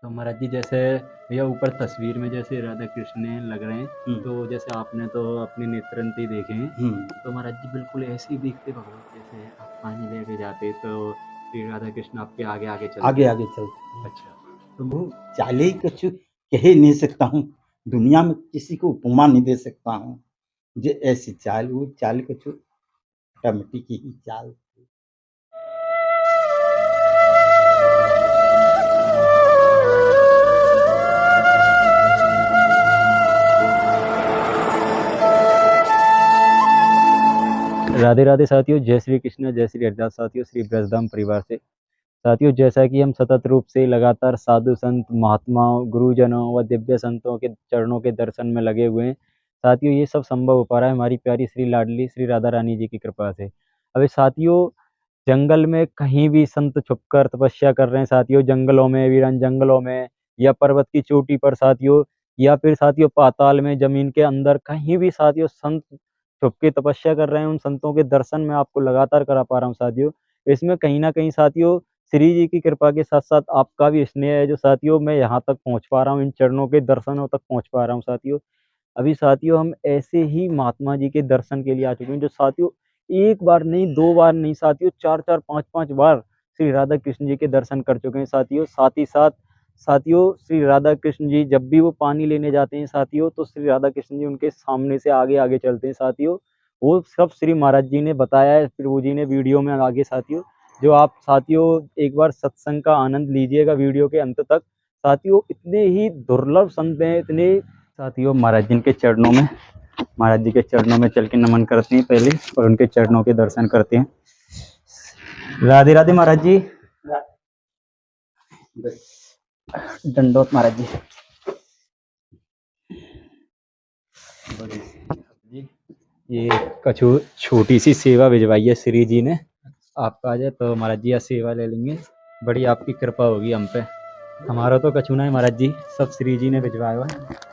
तो महाराज जी जैसे भैया ऊपर तस्वीर में जैसे राधा कृष्ण लग रहे हैं, हुँ, तो जैसे आपने तो अपने नेत्रंती देखे हैं, हुँ। तो महाराज जी बिल्कुल ऐसे ही दिखते भगवान जैसे आप पानी लेके जाते तो श्री राधा कृष्ण आपके आगे-आगे चलते हैं। आगे-आगे चलते हैं। अच्छा, तो वो चाल ही कुछ कह ही नहीं सकता हूँ। दुनिया में किसी को उपमा नहीं दे सकता हूँ। जे ऐसी चाल वो चाल कुछ टमटी की ही चाल। राधे राधे साथियों, जय श्री कृष्ण, जय श्री हरिदास साथियों, श्री ब्रजधाम परिवार से। साथियों जैसा कि हम सतत रूप से लगातार साधु संत महात्माओं गुरुजनों व दिव्य संतों के चरणों के दर्शन में लगे हुए हैं। साथियों ये सब संभव हो पा रहा है हमारी प्यारी श्री लाडली श्री राधा रानी जी की कृपा से। अभी साथियों जंगल में कहीं भी संत छुपकर तपस्या कर रहे हैं साथियों, जंगलों में वीरान जंगलों में या पर्वत की चोटी पर साथियों, या फिर साथियों पाताल में जमीन के अंदर कहीं भी साथियों संत छुप के तपस्या कर रहे हैं। उन संतों के दर्शन मैं आपको लगातार करा पा रहा हूँ साथियों। इसमें कहीं न कहीं साथियों श्री जी की कृपा के साथ-साथ आपका भी स्नेह है जो साथियों मैं यहाँ तक पहुँच पा रहा हूँ, इन चरणों के दर्शनों तक पहुँच पा रहा हूँ साथियों। अभी साथियों हम ऐसे ही महात्मा जी के दर्शन के लिए आ चुके हैं जो साथियों 1 बार नहीं, 2 बार नहीं साथियों 4-4 5-5 बार श्री राधा कृष्ण जी के दर्शन कर चुके हैं साथियों। साथ ही साथ साथियों श्री राधा कृष्ण जी जब भी वो पानी लेने जाते हैं साथियों, तो श्री राधा कृष्ण जी उनके सामने से आगे-आगे चलते हैं साथियों। वो सब श्री महाराज जी ने बताया है, प्रभु जी ने वीडियो में आगे साथियों, जो आप साथियों एक बार सत्संग का आनंद लीजिएगा वीडियो के अंत तक। साथियों इतने ही दुर्लभ संत हैं, इतने साथियों महाराज जी के चरणों में महाराज जी के चरणों में चल के नमन करते हैं पहले और उनके चरणों के दर्शन करते हैं। राधे राधे महाराज जी। दंडोत महाराज जी। जी ये कछु छोटी सी सेवा भिजवाई है श्री जी ने, आपका आ जाए तो महाराज जी यहाँ सेवा ले लेंगे। बड़ी आपकी कृपा होगी हम पे। हमारा तो कछु ना है महाराज जी, सब श्री जी ने भिजवाया हुआ है।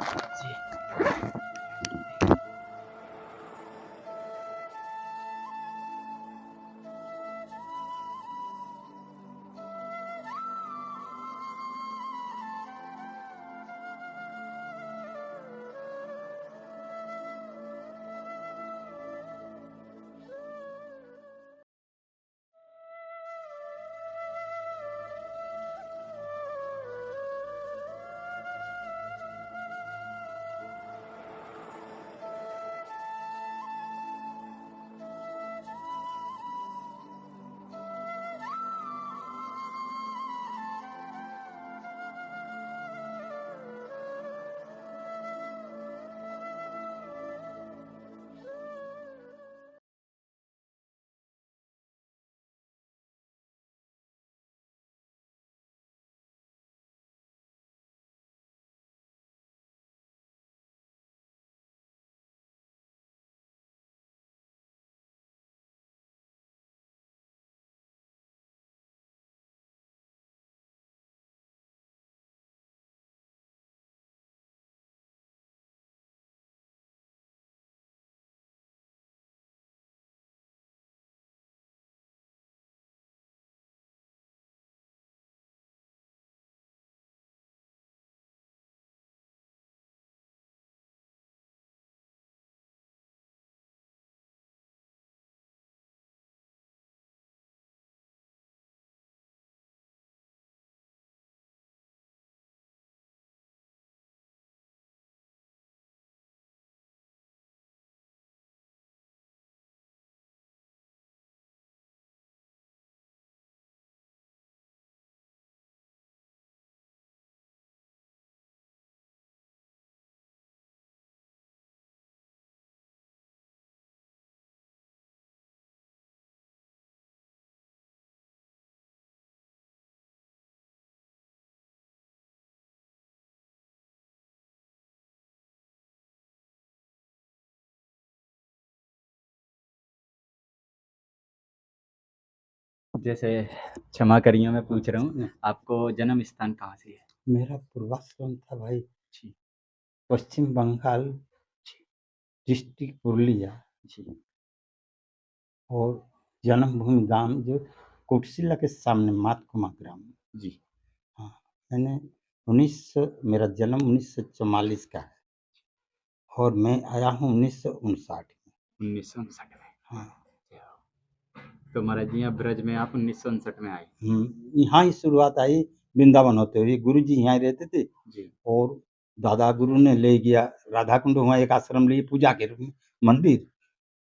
जैसे क्षमा करिए मैं पूछ रहा हूँ, आपको जन्म स्थान कहाँ से है? मेरा पूर्वाश्रम था भाई जी, पश्चिम बंगाल जी, डिस्ट्रिक्ट पुरुलिया जी। और जन्मभूमि गाँव जो कोटशिला के सामने मातकुमा ग्राम। जी। हाँ, मैंने मेरा जन्म 1944 का है और मैं आया हूँ 1959 में। 1959 में। हाँ। तो महाराज जी यहाँ ब्रज में आप 1959 में आए। यहाँ ही शुरुआत आई वृंदावन होते हुए। गुरुजी यहाँ ही रहते थे जी। और दादा गुरु ने ले गया राधा कुंड, वहाँ एक आश्रम लिए पूजा के रूप में, मंदिर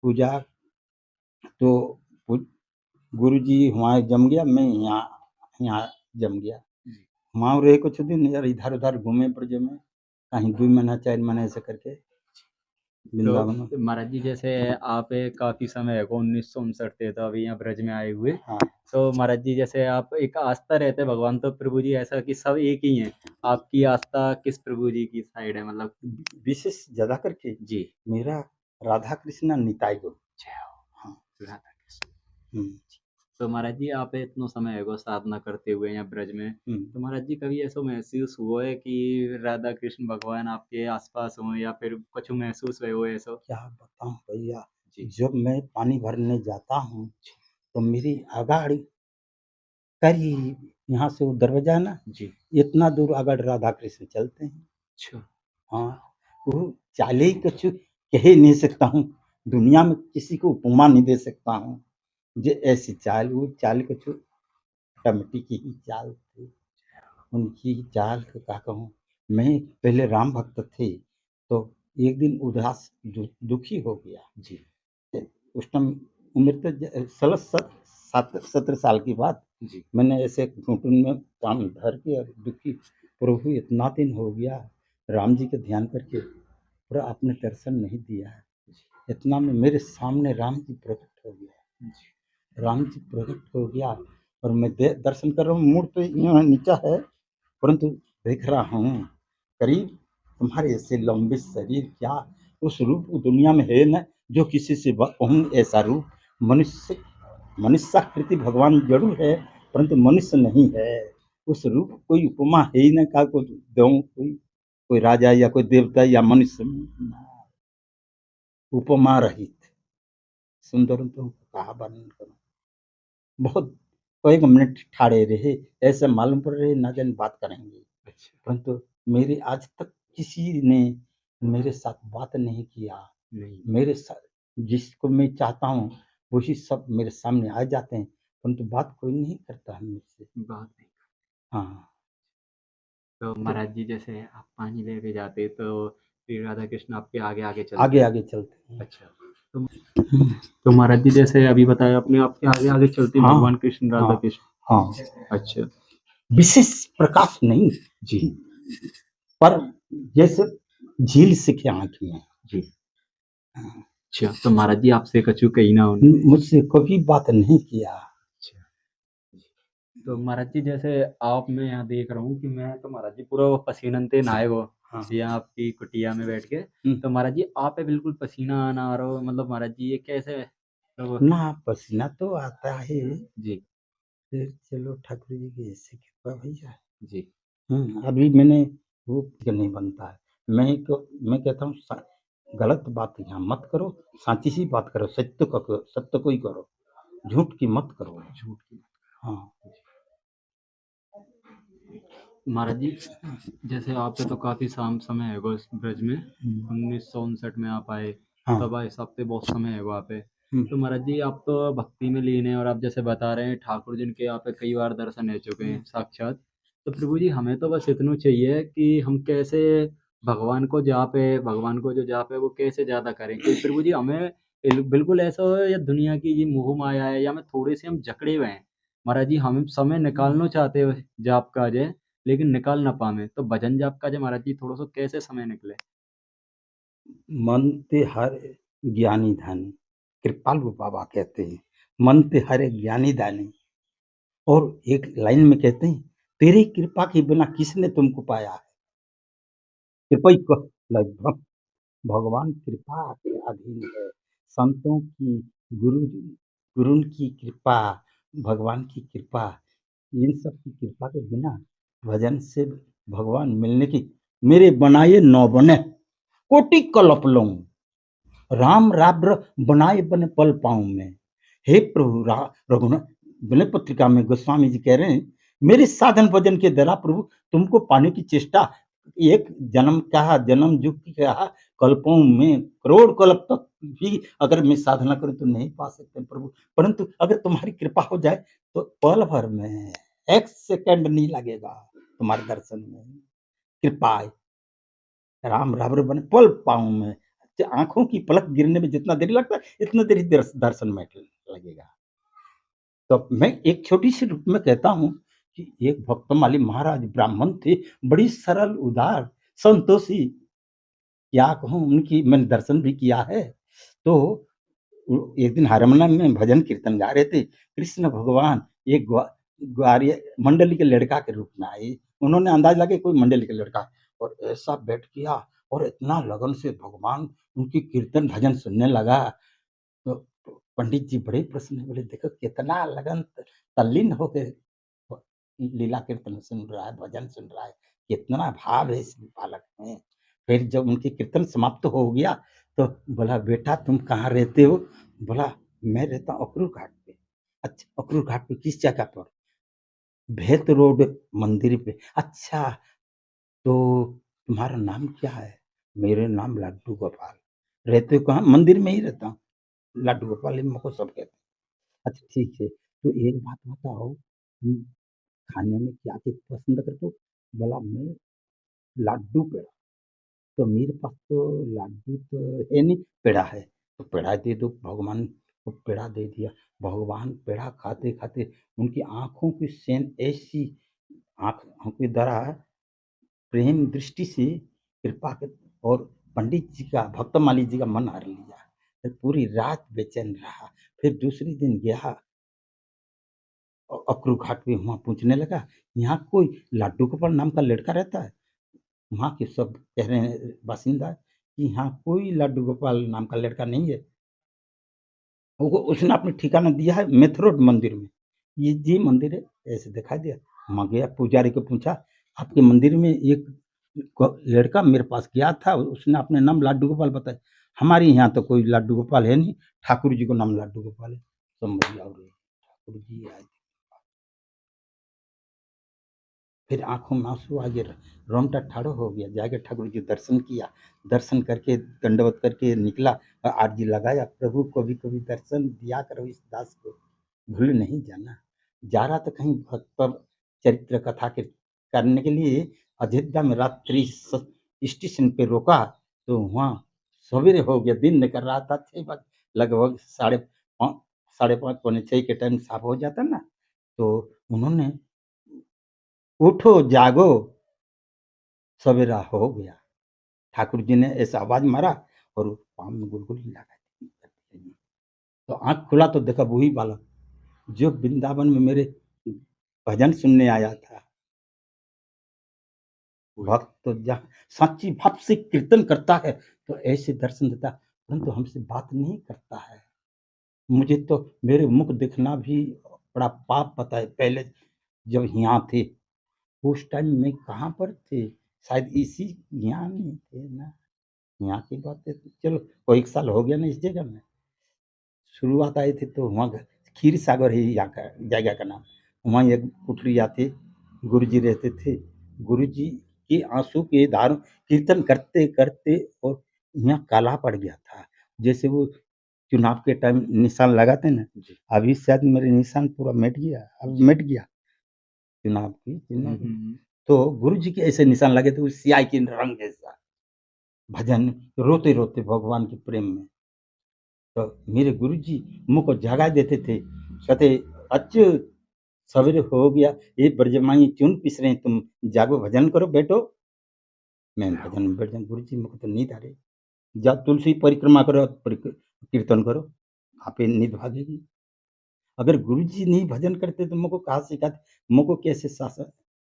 पूजा। तो गुरुजी वहाँ जम गया, मैं यहाँ जम गया। वहाँ रहे कुछ दिन, यार इधर उधर घूमे ब्रज में, कहीं 2 महीना 4 महीना ऐसे करके वृंदावन। तो महाराज जी जैसे आप काफी समय हो 1959 थे तो अभी यहाँ ब्रज में आए हुए। हाँ। तो महाराज जी जैसे आप एक आस्था रहते हैं भगवान, तो प्रभु जी ऐसा कि सब एक ही हैं, आपकी आस्था किस प्रभु जी की साइड है, मतलब विशेष ज्यादा करके जी मेरा राधा कृष्ण निताई गो। हाँ। राधा कृष्ण। तो महाराज जी आप इतना समय हो साधना करते हुए यहाँ ब्रज में, तो महाराज जी कभी ऐसा महसूस हुआ है कि राधा कृष्ण भगवान आपके आसपास हो या फिर कुछ महसूस हुए हो ऐसा? क्या बताऊं भैया, जी। जब मैं पानी भरने जाता हूँ तो मेरी अगाड़ी करीब यहाँ से वो दरवाजा है ना जी। इतना दूर अगर राधा कृष्ण चलते हैं। अच्छा। हाँ, वो चाले कुछ कह ही नहीं सकता हूँ, दुनिया में किसी को उपमा नहीं दे सकता हूँ। जे ऐसी चाल, वो चाल कुछ कमिटी की ही चाल थी। उनकी चाल का क्या कहूँ। मैं पहले राम भक्त थे, तो एक दिन उदास दुखी हो गया जी। उस टाइम उम्र तो 17 साल की बात जी। मैंने ऐसे घुटन में काम धर के और दुखी, प्रभु इतना दिन हो गया राम जी का ध्यान करके और आपने दर्शन नहीं दिया है। इतना में मेरे सामने राम जी प्रकट हो गया। राम जी प्रकट हो गया और मैं दर्शन कर रहा हूँ, मूड तो यहाँ नीचा है परंतु देख रहा हूँ करीब तुम्हारे ऐसे लंबे शरीर, क्या उस रूप दुनिया में है ना जो किसी से कहूँ ऐसा रूप। मनुष्याकृति भगवान जरूर है परंतु मनुष्य नहीं है। उस रूप कोई उपमा है ही ना, का को दूं कोई राजा या कोई देवता या मनुष्य में उपमा रहित सुंदर तो कहा वर्णन करूं। बहुत कई मिनट ठाड़े रहे, ऐसे मालूम पड़ रहे ना जाने बात करेंगे। अच्छा। परंतु मेरे आज तक किसी ने मेरे साथ बात नहीं किया। नहीं। मेरे साथ जिसको मैं चाहता हूँ वही सब मेरे सामने आ जाते हैं परंतु बात कोई नहीं करता है मुझसे। बात नहीं। हाँ। तो महाराज जी जैसे आप पानी लेके जाते तो फिर राधा कृष्ण आपके आगे आगे चलते आगे आगे चलते हैं। अच्छा। तो महाराज जी जैसे अभी बताया आपने, आपके आगे आगे चलते हाँ, भगवान कृष्ण राधा हाँ, कृष्ण। हाँ। अच्छा। विशेष प्रकाश नहीं जी, पर जैसे झील सिखे आंख में जी। अच्छा। तो महाराज जी आपसे कछु कही ना उन मुझसे कभी बात नहीं किया। अच्छा। तो महाराज जी जैसे आप, मैं यहाँ देख रहा हूँ कि मैं तो महाराज जी पूरा पसीनते नहाए हो। हाँ। यहाँ आपकी कुटिया में बैठ के, तो महाराज जी आप पे बिल्कुल पसीना आना आ रहा हो, मतलब महाराज जी ये कैसे ना पसीना तो आता है जी। फिर चलो ठाकुर जी की ऐसी कृपा भैया जी। अभी मैंने वो नहीं बनता है। मैं कहता हूँ गलत बात यहाँ मत करो, साची सी बात करो, सत्य को ही करो, झूठ की मत करो। झूठ की हाँ। महाराज जी जैसे आपसे तो काफी समय है इस ब्रज में, 1959 में आप आए। हाँ। तब आए साहब पे बहुत समय है वहाँ पे। तो महाराज जी आप तो भक्ति में लीन है और आप जैसे बता रहे हैं ठाकुर जिनके यहाँ पे कई बार दर्शन हो चुके हैं साक्षात। तो प्रभु जी हमें तो बस इतना चाहिए कि हम कैसे भगवान को जहाँ पे वो कैसे ज्यादा करें, कि प्रभु जी हमें बिल्कुल ऐसा हो या दुनिया की ये मोह माया है या हमें थोड़े से हम जकड़े हुए हैं, महाराज जी हम समय निकालना चाहते हो जाप का जय, लेकिन निकाल ना पावे, तो भजन जाप का जय महाराज जी थोड़ा सा कैसे समय निकले? मन ते हर ज्ञानी धानी, कृपालु बाबा कहते हैं, मन ते हर ज्ञानी दानी। और एक लाइन में कहते हैं, तेरी कृपा के बिना किसने तुमको पाया है? कृपा ही लगभग भगवान कृपा के अधीन है। संतों की, गुरु गुरु की कृपा, भगवान की कृपा, इन सब की कृपा के बिना भजन से भगवान मिलने की मेरे बनाए नौ बने कोटि कल्प लऊं, राम राब्र बनाए बन पल पाऊं मैं। हे प्रभु रघुनाथ विनय पत्रिका में गोस्वामी जी कह रहे हैं मेरे साधन भजन के द्वारा प्रभु तुमको पाने की चेष्टा, एक जन्म क्या, जन्म युग की क्या, कल्पों में करोड़ कल्प तक भी अगर मैं साधना करूँ तो नहीं पा सकते प्रभु। परंतु अगर तुम्हारी कृपा हो जाए तो पल भर में, 1 सेकंड नहीं लगेगा तुम्हारे दर्शन में। कृपा राम रावण बने पल पाऊँ मैं। आँखों की पलक गिरने में जितना देरी लगता है, इतना देरी दर्शन में लगेगा। तो मैं एक छोटी-सी रूप में कहता हूँ कि एक भक्तमाली महाराज ब्राह्मण थे, बड़ी सरल, उदार, संतोषी, क्या कहूँ, उनकी मैंने दर्शन भी किया है। तो एक दिन हारमोनियम में भजन कीर्तन गा रहे थे, कृष्ण भगवान एक ग्वारियर मंडली के लड़का के रूप में आए। उन्होंने अंदाज़ लगा कि कोई मंडली का लड़का है और ऐसा बैठ किया और इतना लगन से भगवान उनकी कीर्तन भजन सुनने लगा। तो पंडित जी बड़े प्रसन्न, बोले देखो कितना लगन तल्लीन होके लीला कीर्तन सुन रहा है, भजन सुन रहा है, कितना भाव है इस बालक में। फिर जब उनकी कीर्तन समाप्त हो गया तो बोला बेटा तुम कहाँ रहते हो? बोला मैं रहता हूँ अकरू घाट पे। अच्छा अकरू घाट पे किस जगह पर? भेत रोड मंदिर पे। अच्छा तो तुम्हारा नाम क्या है? मेरा नाम लड्डू गोपाल। रहते हो कहाँ? मंदिर में ही रहता हूँ। लड्डू गोपाल ही मेरे को सब कहते हैं। अच्छा ठीक है, तो एक बात बताओ, खाने में क्या चीज़ पसंद करते हो? बोला मैं लड्डू पेड़ा। तो मेरे पास तो लड्डू तो है नहीं, पेड़ा है। तो पेड़ा दे दो, भगवान को पेड़ा दे दिया। भगवान पेड़ा खाते-खाते उनकी आँखों की सेन ऐसी, आँखों के द्वारा प्रेम दृष्टि से कृपा के, और पंडित जी का, भक्तमाली जी का मन हर लिया। फिर पूरी रात बेचैन रहा। फिर दूसरे दिन गया अकरू घाट पे, वहाँ पूछने लगा, यहाँ कोई लाडू गोपाल नाम का लड़का रहता है? वहाँ के सब कह रहे हैं बासिंदा कि यहाँ कोई लाडू गोपाल नाम का लड़का नहीं है। वो उसने अपना ठिकाना दिया है मेथरोड मंदिर में। ये जी मंदिर है, ऐसे दिखाई दिया। वहाँ गया, पुजारी को पूछा, आपके मंदिर में एक लड़का मेरे पास गया था, उसने अपने नाम लाडू गोपाल बताया। हमारे यहाँ तो कोई लाडू गोपाल है नहीं, ठाकुर जी को नाम लाडू गोपाल है। समझ जाओ रे, ठाकुर जी आए। फिर आँखों में आँसू आ गए, रोंगटा ठाड़ो हो गया, जाके ठाकुर जी दर्शन किया। दर्शन करके दंडवत करके निकला और आरती लगाया, प्रभु कभी-कभी दर्शन दिया करो इस दास को, भूल नहीं जाना। जा रहा था कहीं भक्त पर चरित्र कथा के करने के लिए, अयोध्या में रात्रि स्टेशन पे रोका, तो वहाँ सवेरे हो गया, दिन निकल रहा था 6 बजे, लगभग साढ़े 5 पौने 6 के टाइम साफ हो जाता ना, तो उन्होंने उठो जागो सवेरा हो गया। ठाकुर जी ने ऐसा आवाज़ मारा और पाँव में गुलगुली लगा दी। तो आँख खुला तो देखा वही बालक जो वृंदावन में मेरे भजन सुनने आया था। भक्त तो जहाँ सच्ची भाव से कीर्तन करता है तो ऐसे दर्शन देता है, परंतु हमसे बात नहीं करता है। मुझे तो मेरे मुख दिखना भी बड़ा पाप पता है। पहले जब यहाँ थे, उस टाइम में कहाँ पर थे? शायद इसी यहाँ में थे ना। यहाँ की बातें तो चलो वो 1 साल हो गया ना इस जगह में। शुरुआत आए थे तो वहाँ क्षीर सागर है यहाँ का जगह का नाम। वहाँ एक कुठरिया थे, गुरुजी रहते थे। गुरुजी के आँसू के धार कीर्तन करते-करते और यहाँ काला पड़ गया था। जैसे वो चुनाव के टाइम निशान लगाते हैं ना, अभी शायद मेरे निशान पूरा मिट गया, अब मिट गया चुनाव की चिन्हों की। तो गुरुजी के ऐसे निशान लगे थे उस स्याही के रंग जैसा। भजन रोते-रोते भगवान के प्रेम में। तो मेरे गुरुजी मुझको जगा देते थे, कहते "अच्छ सवेरे हो गया, ये ब्रजमाई क्यों पिस रहे तुम? जागो भजन करो बैठो।" मैं भजन में बैठ जाऊँ, गुरुजी मुझको तो नींद आ रही, जाओ तुलसी परिक्रमा करो, कीर्तन करो, आपे नींद भागेगी। अगर गुरुजी नहीं भजन करते तो मुझको कहाँ सिखाते, मुझको कैसे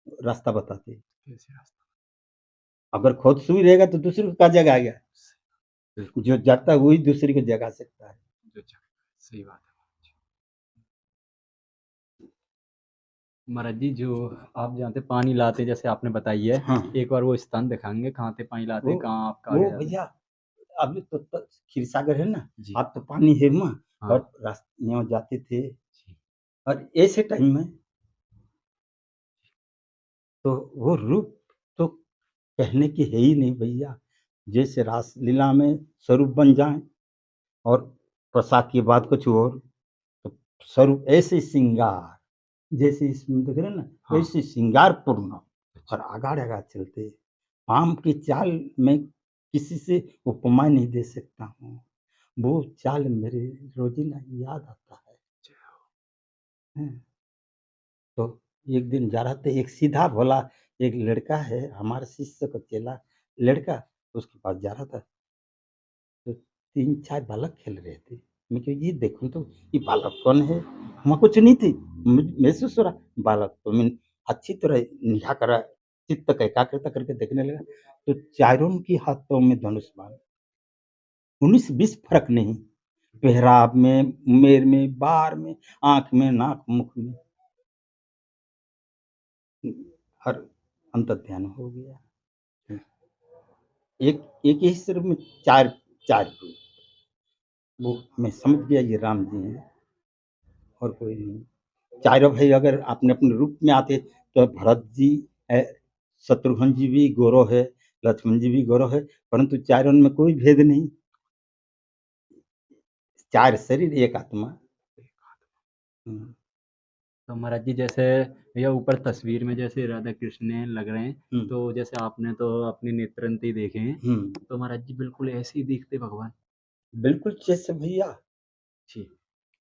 रास्ता बताते। अगर खुद सोई रहेगा तो दूसरे को कहाँ जगाएगा? जो जागता है वही दूसरे को जगा सकता है। सही बात है। महाराज जी, जो आप जहाँ से पानी लाते जैसे आपने बताई है, हाँ, एक बार वो स्थान दिखाएँगे कहाँ से पानी लाते वो हैं, कहाँ आपका वो आगे जाते हैं? भैया अभी तो क्षीरसागर है ना, जी। अब तो पानी है वहाँ हाँ, और यहाँ जाते थे जी। और ऐसे टाइम में तो वो रूप तो कहने की है ही नहीं भैया। जैसे रासलीला में स्वरूप बन जाएँ और प्रसाद की बात कुछ और, तो स्वरूप ऐसे श्रृंगार, जैसे इसमें देख रहे हैं ना, हाँ। ऐसे श्रृंगारपूर्ण और आगाड़-आगाड़ चलते हैं। आम की चाल मैं किसी से उपमा नहीं दे सकता हूँ। वो चाल मेरे रोज़िना याद आता है। हैं। तो एक दिन जा रहा था, एक सीधा भोला एक लड़का है, हमारे शिष्य का चेला लड़का, उसके पास जा रहा था, तो 3-4 बालक खेल रहे थे। मैं कहा ये देखूँ तो ये बालक कौन है? वहाँ कुछ नहीं थी। महसूस हो रहा बालक तो मैं अच्छी तरह निगाह करा, चित्त का एकाग्रता करके देखने लगा, तो चारों के हाथों में धनुष बाण, 19-20 फ़र्क नहीं, पहराव में, मेर में, बार में, आँख में, नाक, मुख में, हर अंतर्ध्यान हो गया। एक एक ही सिर में 4 4 रूप, वो मैं समझ गया ये राम जी हैं और कोई नहीं। चारों भाई अगर अपने-अपने रूप में आते तो भरत जी है, शत्रुघ्न जी भी गौरव है, लक्ष्मण जी भी गौरव है, परंतु चारों में कोई भेद नहीं, 4 शरीर एक आत्मा। हुँ, तो महाराज जी जैसे भैया ऊपर तस्वीर में जैसे राधा कृष्ण लग रहे हैं, हुँ, तो जैसे आपने तो अपनी नेत्रंती देखे हैं, हुँ, तो महाराज जी बिल्कुल ऐसे ही दिखते भगवान। बिल्कुल जैसे भैया, जी।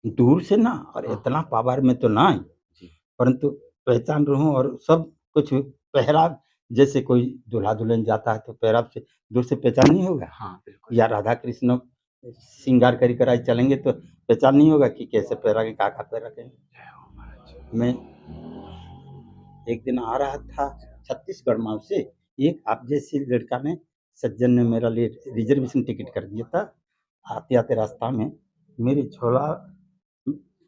दूर से ना और हाँ। इतना पावर में तो नहीं, जी। परंतु पहचान रहा हूँ और सब कुछ पहराव, जैसे कोई दूल्हा-दुल्हन जाता है तो पहराव से दूर से पहचान नहीं होगा? हाँ, बिल्कुल। या राधा कृष्ण श्रृंगार करी कराई चलेंगे तो पहचान नहीं होगा कि कैसे पैरा के का पैर रखे हैं। जय हो महाराज जी। मैं एक दिन आ रहा था छत्तीसगढ़ माँ से, एक आप जैसे लड़का ने सज्जन ने मेरा लिए रिजर्वेशन टिकट कर दिया था। आते-आते रास्ता में मेरे झोला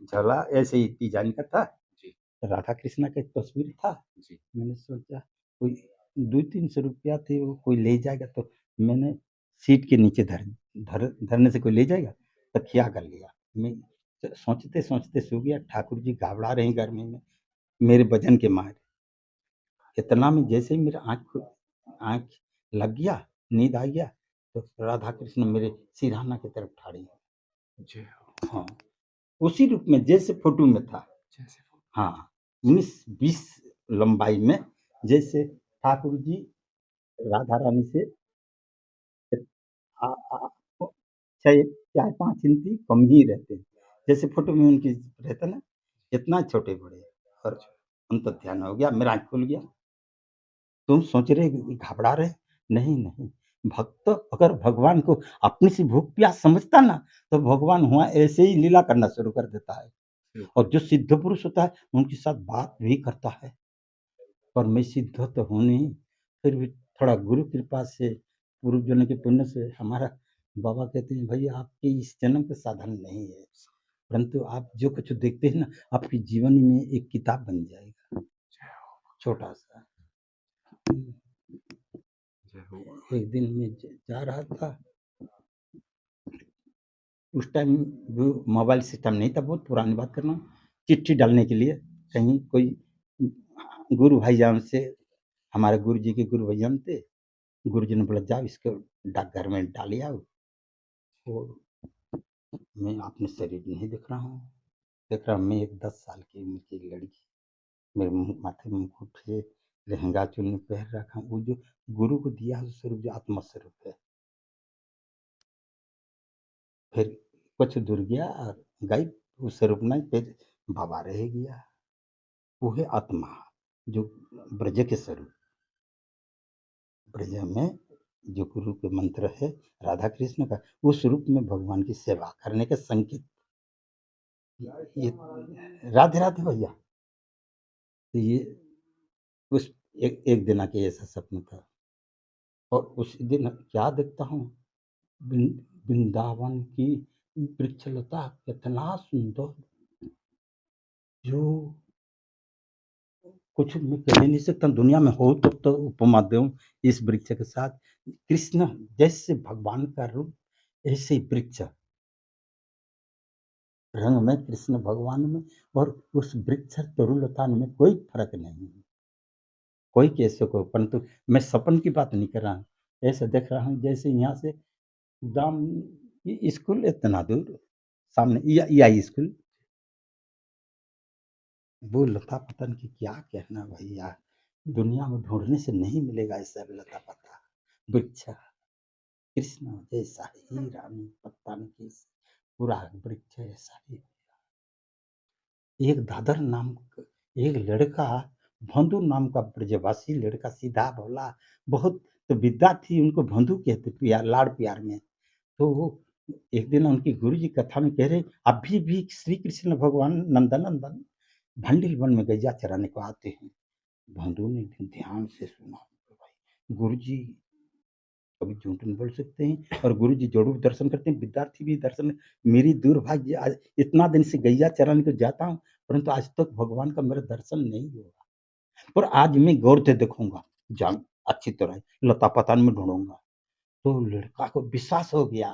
झोला ऐसे ही तिजानी का था, जी। राधा कृष्ण का एक तस्वीर था। जी। मैंने सोचा कोई 200-300 रुपया थे, वो कोई ले जाएगा, तो मैंने सीट के नीचे धरने से कोई ले जाएगा, तकिया कर लिया। मैं सोचते-सोचते सो गया, ठाकुर जी घबरा रहे हैं गर्मी में, मेरे वज़न के मारे। इतना में जैसे ही मेरा आँख लग गया, नींद आ गया, तो राधा कृष्ण मेरे सिरहाना की तरफ ठाड़ी हैं। जय हो। हाँ, उसी रूप में जैसे फ़ोटो में था। जैसे वो। हाँ, 19-20 लंबाई में, जैसे ठाकुर जी राधा रानी से आ आ ओ 6 4-5 इंची कम ही रहते हैं। जैसे फ़ोटो में उनकी रहता है ना, इतना छोटे-बड़े, और अंतर्ध्यान हो गया, मेरा आँख खुल गया। तुम सोच रहे कि घबरा रहे? नहीं, नहीं, भक्त अगर भगवान को अपनी सी भूख प्यास समझता ना, तो भगवान वहाँ ऐसे ही लीला करना शुरू कर देता है। और बिल्कुल। जो सिद्ध पुरुष होता है, उनके साथ बात भी करता है। पर मैं सिद्ध तो हूँ नहीं, फिर भी थोड़ा गुरु कृपा से, पूर्वजन्म के पुण्य से हमारा बाबा कहते हैं, "भई आपके इस जन्म का साधन नहीं है, परंतु आप जो कुछ देखते हैं ना, आपके जीवन में एक किताब बन जाएगा, जय हो। छोटा-सा।" जय हो। एक दिन मैं जा रहा था, उस टाइम वो मोबाइल सिस्टम नहीं था, बहुत पुरानी बात कर रहा हूँ, चिट्ठी डालने के लिए कहीं कोई गुरु भाईजान से, हमारे गुरु जी के गुरु भाईजान थे, गुरु जी ने बोला जाओ इसको डाकघर में डाल आओ। वो मैं अपने शरीर नहीं देख रहा हूँ, देख रहा हूँ मैं एक 10 साल की उम्र की लड़की, मेरे मुँह माथे में मुकुट है, लहंगा चुन्नी पहन रखा हूँ, वो जो गुरु को दिया हुआ स्वरूप जो आत्मा स्वरूप है। फिर कुछ दूर गया और गई, वो स्वरूप नहीं, फिर बाबा रह गया। वो है आत्मा, जो ब्रज के स्वरूप, ब्रज में जो गुरु के मंत्र है राधा कृष्ण का, उस रूप में भगवान की सेवा करने का संकेत। ये राधे राधे भैया। तो ये उस एक एक दिन आके ऐसा सपना था, और उसी दिन क्या देखता हूँ, वृंदावन की वृक्षलता कितना सुंदर, जो कुछ मैं कह ही नहीं सकता, दुनिया में हो तो उपमा दूँ इस वृक्ष के साथ। कृष्ण जैसे भगवान का रूप, ऐसे ही वृक्ष, रंग में कृष्ण भगवान में, और उस वृक्ष तरुलता में कोई फ़र्क नहीं है। कोई कैसे को, परंतु मैं सपन की बात नहीं कर रहा हूँ। ऐसे देख रहा हूँ जैसे यहाँ से दाम ये स्कूल इतना दूर सामने यही स्कूल। वो लता-पतन की क्या कहना भैया, दुनिया में ढूँढने से नहीं मिलेगा ऐसा लता-पता, वृक्ष। कृष्ण जैसा ही रानी पत्ता में केस, पूरा वृक्ष ऐसा ही। एक दादर नाम क एक लड़का, भोंदू नाम का ब्रजवासी लड़का, सीधा भोला, बहुत तो विद्या थी, उनको भोंदू कहते प्यार लाड़ प्यार में। तो वो एक दिन उनके गुरुजी कथा में कह रहे, अभी भी श्री कृष्ण भगवान नंदनंदन भंडिल वन में गैया चराने को आते हैं। भोंदू ने ध्यान से सुना, भाई गुरुजी कभी झूठ नहीं बोल सकते हैं और गुरुजी ज़रूर दर्शन करते हैं, विद्यार्थी भी दर्शन। मेरी दुर्भाग्य, आज इतना दिन से गैया चराने को जाता हूँ, परंतु आज तक भगवान का मेरा दर्शन नहीं हुआ। पर आज मैं गौर से देखूँगा, जान अच्छी तरह लता-पतान में ढूँढूँगा। तो लड़का को विश्वास हो गया।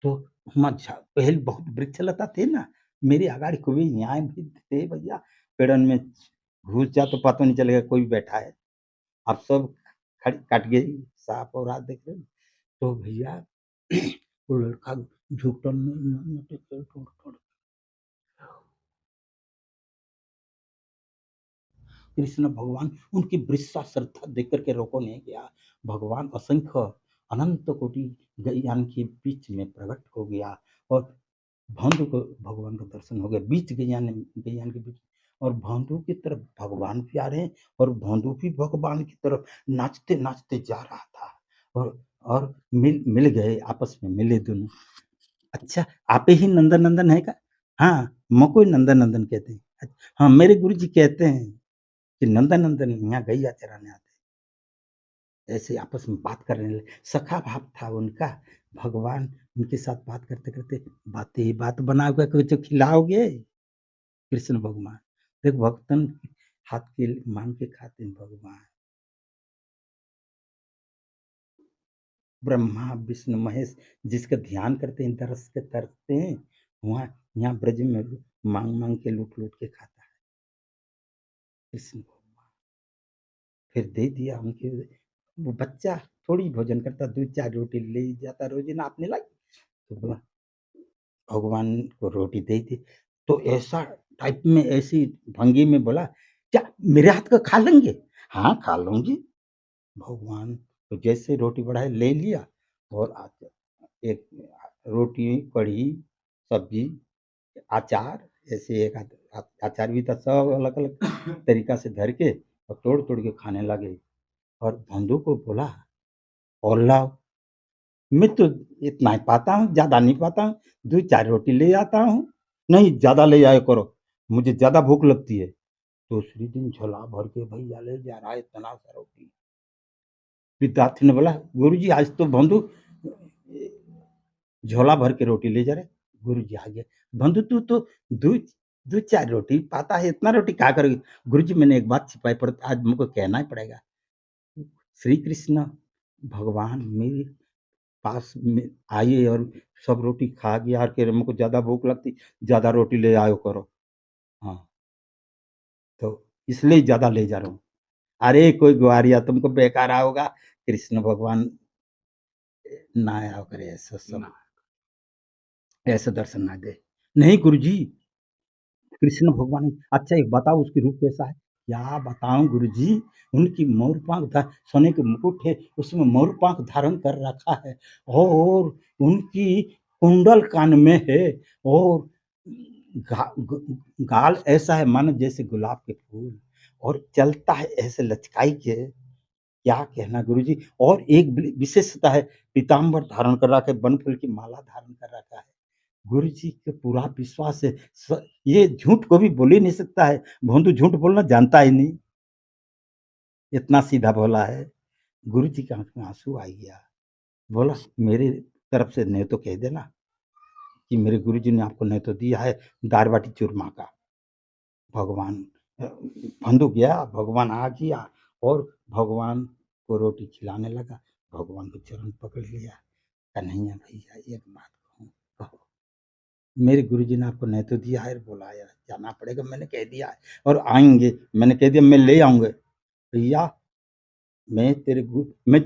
तो मच्छा पहले बहुत वृक्ष लता थे ना, मेरी अगाड़ी खूबी यहाँ भी थे भैया, पेड़न में घुस जा तो पता नहीं चलेगा कोई बैठा है। अब सब खड़ कट गई, साँप और रात देख रहे हो। तो भैया वो लड़का घुटन में ढूँढ कृष्ण भगवान उनकी वृषा श्रद्धा देख कर के रोको नहीं गया। भगवान असंख्य अनंत कोटि गैयान के बीच में प्रकट हो गया और भालू को भगवान का दर्शन हो गया, बीच गैयान के बीच। और भालू की तरफ भगवान भी आ रहे हैं और भालू भी भगवान की तरफ नाचते-नाचते जा रहा था। और मिल गए, आपस में मिले दोनों। अच्छा, आप ही नंदन-नंदन है क्या? हाँ, मको ही नंदन-नंदन कहते हैं। हाँ, मेरे गुरुजी कहते हैं कि नंदन-नंदन यहाँ गैया चराने आते हैं। ऐसे आपस में बात करने लगे, सखा भाव था उनका। भगवान उनके साथ बात करते-करते बातें ही बात बनाओगे, कुछ खिलाओगे? कृष्ण भगवान। देख भक्तन हाथ के माँग के खाते हैं भगवान। ब्रह्मा, विष्णु, महेश जिसका ध्यान करते हैं, तरस के तरसते हैं, वहाँ यहाँ ब्रज में माँग-माँग के लूट-लूट के खाता है कृष्ण भगवान। फिर दे दिया उनके, वो बच्चा थोड़ी भोजन करता, 2-4 रोटी ले जाता रोज़ी नापने लग, तो बोला भगवान को रोटी दे दी। तो ऐसा टाइप में, ऐसी भंगी में बोला, "क्या मेरे हाथ का खा लेंगे?" "हाँ, खा लूँगी।" भगवान तो जैसे रोटी बढ़ाए ले लिया और एक रोटी, कढ़ी, सब्जी, अचार, ऐसे एक अचार भी था, सब अलग-अलग तरीका से धर के और तोड़-तोड़ के खाने लगे। और बंधु को बोला, और लाओ, मैं तो इतना ही पाता हूँ, ज़्यादा नहीं पाता हूँ, 2-4 रोटी ले आता हूँ। नहीं, ज़्यादा ले आया करो, मुझे ज़्यादा भूख लगती है। दूसरे दिन झोला भर के भैया ले जा रहा है इतना सा रोटी। विद्यार्थी ने बोला, गुरुजी आज तो बंधु झोला भर के रोटी ले जा रहे। गुरुजी आगे, बंधु तू तो दू 2-4 रोटी पाता है, इतना रोटी क्या करोगी? गुरुजी मैंने एक बात छिपाई पर आज मुझको कहना ही पड़ेगा। श्री कृष्ण भगवान मेरे पास में आइए और सब रोटी खा गया और कह रहे मेरे को ज़्यादा भूख लगती, ज़्यादा रोटी ले आयो करो। हाँ, तो इसलिए ज़्यादा ले जा रहा हूँ। अरे कोई ग्वारिया तुमको बेकार आओगा, कृष्ण भगवान ना आया करे ऐसा सब, ऐसा दर्शन ना दे। नहीं गुरुजी, कृष्ण भगवान, अच्छा एक बताओ उसकी रूप कैसा है? क्या बताऊँ गुरुजी, उनकी मोर पंख सोने के मुकुट है, उसमें मोर पंख धारण कर रखा है और उनकी कुंडल कान में है और गा ग गाल ऐसा है मानो जैसे गुलाब के फूल और चलता है ऐसे लचकाई के, क्या कहना गुरुजी। और एक विशेषता है, पीताम्बर धारण कर रखा है, बनफूल की माला धारण कर रखा है। गुरुजी पे पूरा विश्वास है। ये झूठ कभी बोल ही नहीं सकता है। भोंदू झूठ बोलना जानता ही नहीं, इतना सीधा भोला है। गुरुजी की आँख में आँसू आ गया। बोला मेरे तरफ से नहीं तो कह देना कि मेरे गुरुजी ने आपको नहीं तो दिया है दाल बाटी चूरमा का। भगवान भंदू गया, भगवान आ गया और भगवान को रोटी खिलाने लगा। भगवान के चरण पकड़ लिया। कन्हैया भैया एक बात कहूँ, कहो। मेरे गुरुजी ने आपको नहीं तो दिया है, बुलाया, जाना पड़ेगा, मैंने कह दिया है और आएँगे, मैंने कह दिया मैं ले आऊँगा। भैया मैं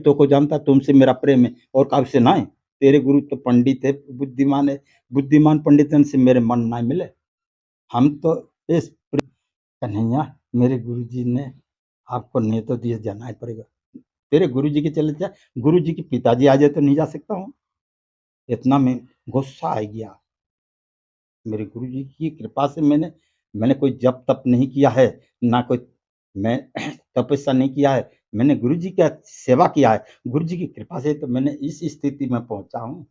तो को जानता तुमसे मेरा प्रेम है और काऊ से नाय। तेरे गुरु तो पंडित है, बुद्धिमान है, बुद्धिमान पंडितन से मेरे मन ना मिले। हम तो इस कन्हैया मेरे गुरुजी ने आपको नहीं तो दिए जाना ही पड़ेगा। तेरे गुरुजी के चले जा, गुरुजी के पिताजी आ जाए तो नहीं जा सकता हूँ। इतना में गुस्सा आ गया। मेरे गुरुजी की कृपा से मैंने कोई जप तप नहीं किया है, ना कोई मैं तपस्या नहीं किया है। मैंने गुरुजी का सेवा किया है। गुरुजी की कृपा से तो मैंने इस स्थिति में पहुँचा हूँ।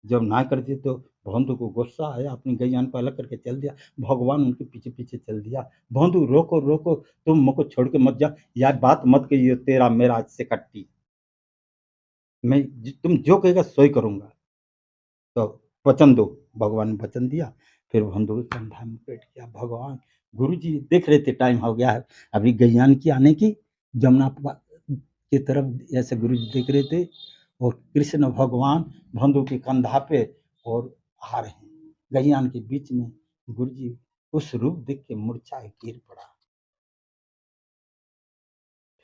जब ना करते तो भोंदू को गुस्सा आया, अपनी गैयान को अलग करके चल दिया। भगवान उनके पीछे-पीछे चल दिया। भोंदू रोको, रोको, तुम मुझको छोड़ के मत जा। यार बात मत कहिए तेरा मेरा आज से कट्टी। तुम जो कहेगा सो ही करूँगा। तो वचन दो। भगवान ने वचन दिया। फिर भोंदू के कंधा में बैठ गया। भगवान गुरुजी देख रहे थे टाइम हो गया है अभी गैयान की आने की। जमुना की तरफ ऐसे गुरुजी देख रहे थे और कृष्ण भगवान भोंदू के कंधा पे और आ रहे हैं। गैयान के बीच में गुरुजी उस रूप देख के मूर्छा गिर पड़ा।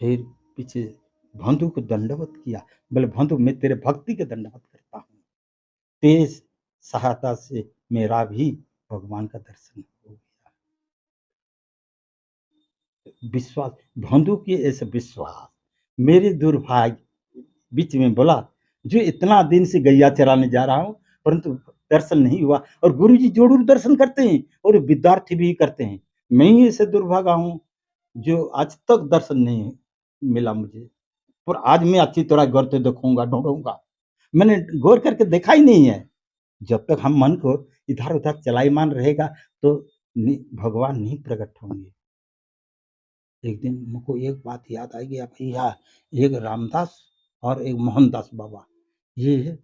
फिर पीछे भोंदू को दंडवत किया। बोले भोंदू मैं तेरे भक्ति के दंडवत करता हूँ। तेज सहायता से मेरा भी भगवान का दर्शन हो गया। विश्वास भोंदू के ऐसे विश्वास मेरे दुर्भाग्य बीच में बोला जो इतना दिन से गैया चराने जा रहा हूँ परंतु दर्शन नहीं हुआ और गुरुजी जरूर दर्शन करते हैं और विद्यार्थी भी करते हैं। मैं ही ऐसे दुर्भागा हूँ जो आज तक दर्शन नहीं मिला मुझे। पर आज मैं अच्छी तरह गौर से देखूंगा ढूंढूंगा। मैंने गौर करके देखा ही नहीं है। जब तक हम मन को इधर उधर चलायमान रहेगा तो भगवान नहीं प्रकट होंगे। एक दिन मुझको एक बात याद आई गया भैया। एक रामदास और एक मोहनदास बाबा। ये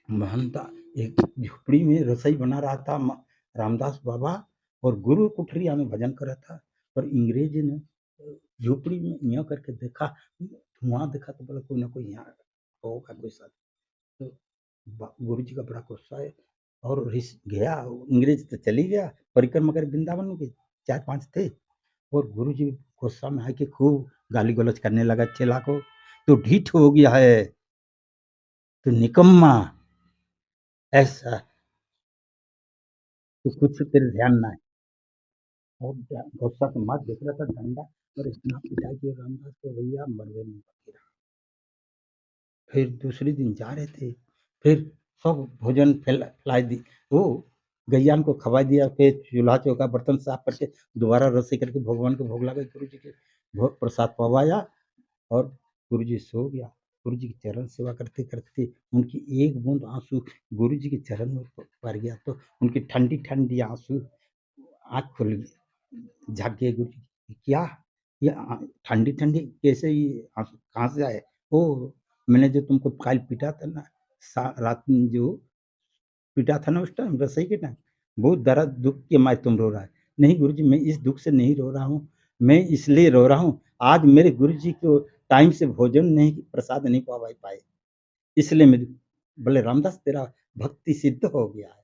मोहनदास एक झोपड़ी में रसोई बना रहा था रामदास बाबा और गुरु कुठरिया में भजन कर रहा था। और अंग्रेज ने झोपड़ी में यहाँ करके देखा धुआं देखा तो बोला कोई ना कोई यहाँ होगा कोई साथ। तो गुरु जी का बड़ा गुस्सा है और गया अंग्रेज तो चली गया परिक्रमा कर वृंदावन के 4-5 थे। और गुरु जी गुस्सा में आके खूब गाली गलौज करने लगा चेला को। तो ढीठ हो गया है, तो निकम्मा ऐसा, तो कुछ तेरे ध्यान ना है। और गुस्सा तो मत देख रहा था डंडा और इतना पिटाई किया रामदास को भैया मरवे में गिरा। फिर दूसरे दिन जा रहे थे। फिर सब भोजन फैलाई दी वो गैयान को खवा दिया। फिर चूल्हा चौका बर्तन साफ करके दोबारा रसोई करके भगवान को भोग लगा गुरु जी के भोग प्रसाद पवाया और गुरु जी सो गया। गुरु जी की चरण सेवा करते करते उनकी एक बूंद आंसू गुरु जी के चरण में पड़ गया तो उनकी ठंडी ठंडी आंसू आँख खुल गई। झाँक के गुरु जी क्या ये ठंडी ठंडी कैसे ये आंसू कहाँ से आए? ओ मैंने जो तुमको कल पीटा था ना रात में जो पीटा था ना उस टाइम रसोई के टाइम बहुत दर्द दुख के मारे तुम रो रहा है। नहीं गुरुजी मैं इस दुख से नहीं रो रहा हूँ। मैं इसलिए रो रहा हूँ आज मेरे गुरुजी को टाइम से भोजन नहीं प्रसाद नहीं पवा पाए इसलिए मैं बोले रामदास तेरा भक्ति सिद्ध हो गया है।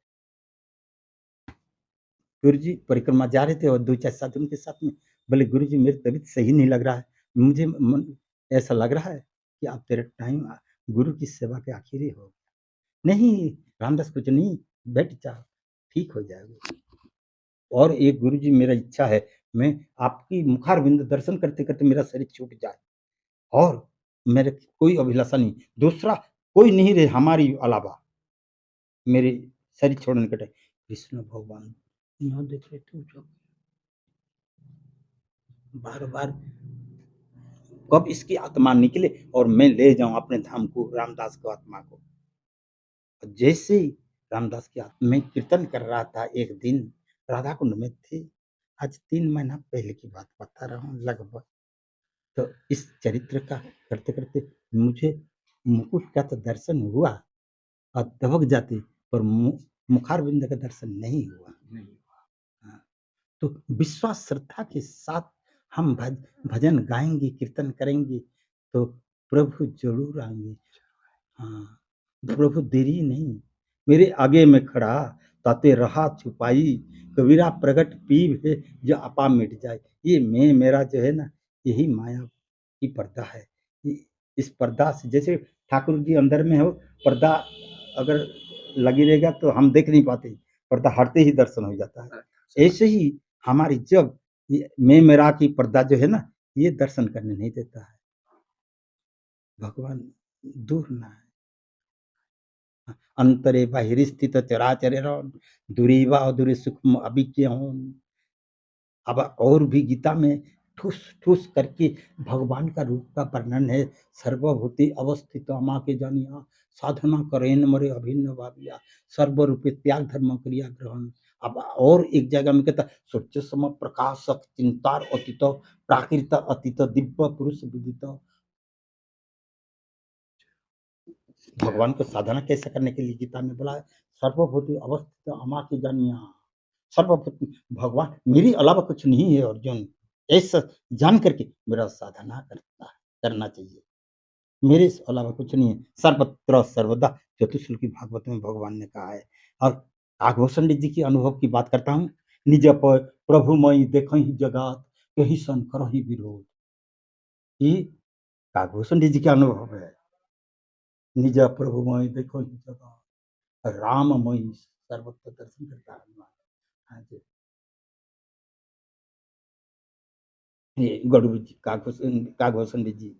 गुरुजी परिक्रमा जा रहे थे और 2-4 साथी उनके साथ में बोले गुरुजी मेरी तबीयत सही नहीं लग रहा है। मुझे मन ऐसा लग रहा है कि अब तेरा टाइम गुरु की सेवा के आखिर ही हो। नहीं रामदास कुछ नहीं बैठ जा ठीक हो जाएगा। और एक गुरुजी मेरा इच्छा है मैं आपकी मुखारविंद दर्शन करते-करते मेरा शरीर छूट जाए और मेरे कोई अभिलाषा नहीं, दूसरा कोई नहीं रहे हमारी अलावा मेरे शरीर छोड़ने के टाइम। कृष्ण भगवान यहाँ देख रहे थे जो बार-बार कब इसकी आत्मा निकले और मैं ले जाऊँ अपने धाम को रामदास को आत्मा को। जैसे ही रामदास की मैं कीर्तन कर रहा था एक दिन राधा कुंड में थे। आज 3 महीना पहले की बात बता रहा हूँ लगभग। तो इस चरित्र का करते-करते मुझे मुकुट का तो दर्शन हुआ और दबक जाते पर मुखारविंद का दर्शन नहीं हुआ। हाँ, तो विश्वास श्रद्धा के साथ हम भजन गाएँगे, कीर्तन करेंगे तो प्रभु ज़रूर आएँगे। हाँ, प्रभु देरी नहीं, मेरे आगे में खड़ा ताते रहा छुपाई, कबीरा प्रगट पीव है जो आपा मिट जाए। ये मैं मेरा जो है ना, यही माया की पर्दा है। ये इस पर्दा से जैसे ठाकुर जी अंदर में हो, पर्दा अगर लगी रहेगा तो हम देख नहीं पाते, पर्दा हटते ही दर्शन हो जाता है। ऐसे ही हमारी जब ये मैं मेरा की पर्दा जो है ना, ये दर्शन करने नहीं देता है। भगवान दूर ना है। अंतरे बहिर्स्थित चराचर दुरीवा दुरी सूक्ष्म अभिज्ञ। अब और भी गीता में ठूस ठूस करके भगवान का रूप का वर्णन है। सर्वभूति अवस्थित माँ के जानिया, साधना करेन मरे अभिन्न भाविया, सर्वरूपे त्याग धर्म क्रिया ग्रहण। अब और एक जगह में कहता स्वच्छ सम प्रकाशक चिंतार अतीत, प्राकृत अतीत दिव्य पुरुष विदित। भगवान को साधना कैसे करने के लिए गीता में बोला है, सर्वभूति अवस्थित अमा की जानिया। सर्वभूति भगवान मेरे अलावा कुछ नहीं है अर्जुन, ऐसा जान करके मेरा साधना करना चाहिए। मेरे अलावा कुछ नहीं है। सर्वत्र सर्वदा चतुश्लोकी भागवत में भगवान ने कहा है। और काघभूषण जी की अनुभव की बात करता हूँ। निज प्रभु मई देखहि जगत, यही सन करहि विरोध। ये काघभूषण जी का अनुभव है। निज प्रभुमय देखो ही जगत, राममय सर्वत्र दर्शन करता है हनुमान। हाँ जी, ये गरुड़ जी काघभूषण जी।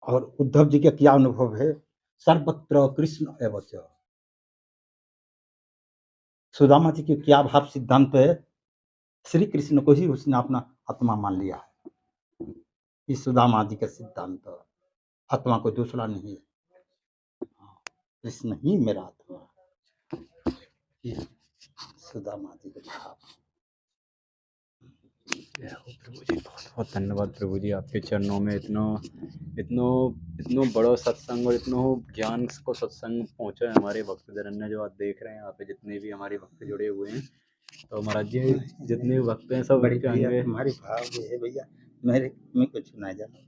और उद्धव जी का क्या अनुभव है, सर्वत्र कृष्ण एवं च। सुदामा जी के क्या भाव सिद्धांत है, श्री कृष्ण को ही उसने अपना आत्मा मान लिया है। ये सुदामा जी का सिद्धांत, आत्मा को दूसरा नहीं है, कृष्ण ही मेरा आत्मा है। ये सुदामा जी का भाव। जय हो प्रभु जी, बहुत बहुत धन्यवाद प्रभु जी, आपके चरणों में इतना इतनो इतनो बड़ो सत्संग और इतनो ज्ञान को सत्संग पहुँचा है हमारे भक्तजन ने, जो आप देख रहे हैं यहाँ पे जितने भी हमारे भक्त जुड़े हुए हैं। तो महाराज जी जितने भी भक्त हैं सब बड़ी इनके भैया अंग तुम्हारी भाव ये है भैया, मेरे में कुछ ना जाना।